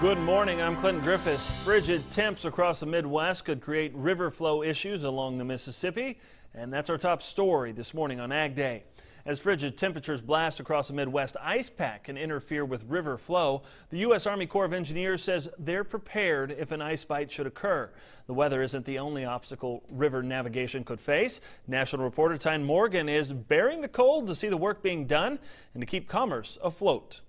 Good morning, I'm Clinton Griffiths. Frigid temps across the Midwest could create river flow issues along the Mississippi, and that's our top story this morning on Ag Day. As frigid temperatures blast across the Midwest, ice pack can interfere with river flow. The U.S. Army Corps of Engineers says they're prepared if an ice bite should occur. The weather isn't the only obstacle river navigation could face. National reporter Tyne Morgan is bearing the cold to see the work being done and to keep commerce afloat.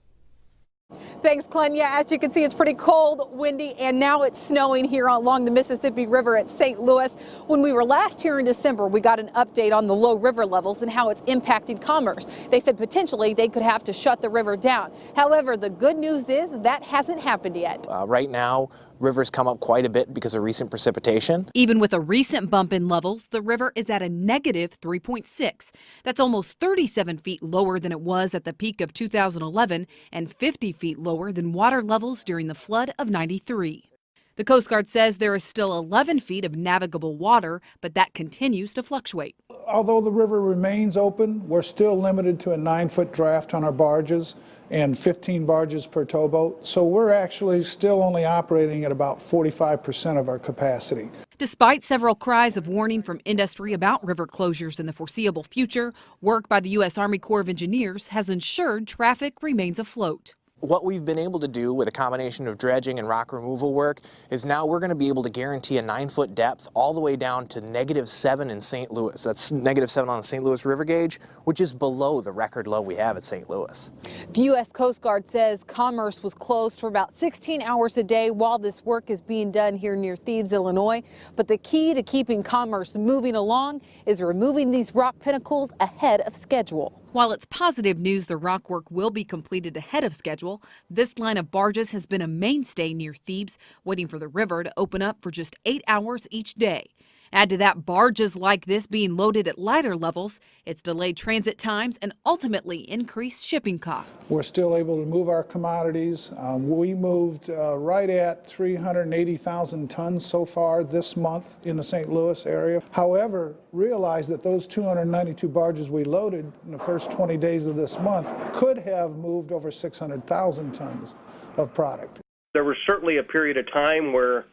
Thanks, Clinton. Yeah, as you can see, it's pretty cold, windy, and now it's snowing here along the Mississippi River at St. Louis. When we were last here in December, we got an update on the low river levels and how it's impacting commerce. They said potentially they could have to shut the river down. However, the good news is that hasn't happened yet. Right now, rivers come up quite a bit because of recent precipitation. Even with a recent bump in levels, the river is at a negative 3.6. That's almost 37 feet lower than it was at the peak of 2011 and 50 feet lower than water levels during the flood of '93. The Coast Guard says there is still 11 feet of navigable water, but that continues to fluctuate. Although the river remains open, we're still limited to a 9-foot draft on our barges and 15 barges per towboat. So we're actually still only operating at about 45% of our capacity. Despite several cries of warning from industry about river closures in the foreseeable future, work by the U.S. Army Corps of Engineers has ensured traffic remains afloat. What we've been able to do with a combination of dredging and rock removal work is now we're going to be able to guarantee a 9-foot depth all the way down to -7 in St. Louis. That's -7 on the St. Louis River gauge, which is below the record low we have at St. Louis. The U.S. Coast Guard says commerce was closed for about 16 hours a day while this work is being done here near Thebes, Illinois. But the key to keeping commerce moving along is removing these rock pinnacles ahead of schedule. While it's positive news the rock work will be completed ahead of schedule, this line of barges has been a mainstay near Thebes, waiting for the river to open up for just 8 hours each day. Add to that barges like this being loaded at lighter levels, it's delayed transit times and ultimately increased shipping costs. We're still able to move our commodities. We moved right at 380,000 tons so far this month in the St. Louis area. However, realize that those 292 barges we loaded in the first 20 days of this month could have moved over 600,000 tons of product. There was certainly a period of time where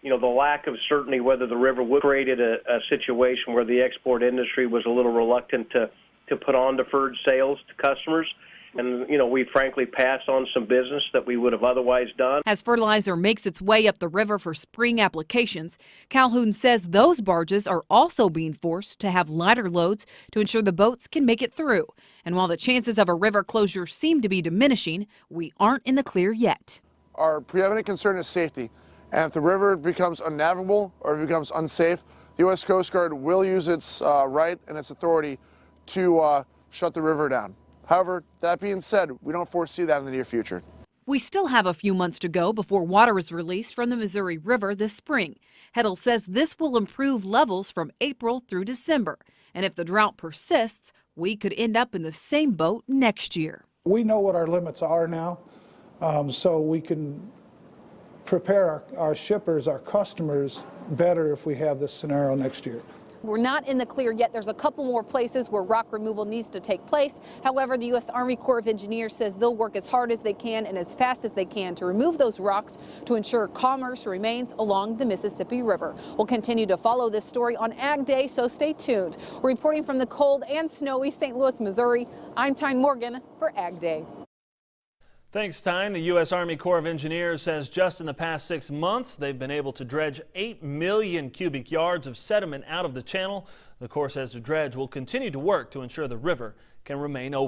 the lack of certainty whether the river would created a situation where the export industry was a little reluctant to put on deferred sales to customers. And, we frankly passed on some business that we would have otherwise done. As fertilizer makes its way up the river for spring applications, Calhoun says those barges are also being forced to have lighter loads to ensure the boats can make it through. And while the chances of a river closure seem to be diminishing, we aren't in the clear yet. Our preeminent concern is safety. And if the river becomes unnavigable or if it becomes unsafe, the U.S. Coast Guard will use its right and its authority to shut the river down. However, that being said, we don't foresee that in the near future. We still have a few months to go before water is released from the Missouri River this spring. Heddle says this will improve levels from April through December. And if the drought persists, we could end up in the same boat next year. We know what our limits are now, so we can prepare our shippers, our customers, better if we have this scenario next year. We're not in the clear yet. There's a couple more places where rock removal needs to take place. However, the U.S. Army Corps of Engineers says they'll work as hard as they can and as fast as they can to remove those rocks to ensure commerce remains along the Mississippi River. We'll continue to follow this story on Ag Day, so stay tuned. Reporting from the cold and snowy St. Louis, Missouri, I'm Tyne Morgan for Ag Day. Thanks, Tyne. The U.S. Army Corps of Engineers says just in the past 6 months, they've been able to dredge 8 million cubic yards of sediment out of the channel. The Corps says the dredge will continue to work to ensure the river can remain open.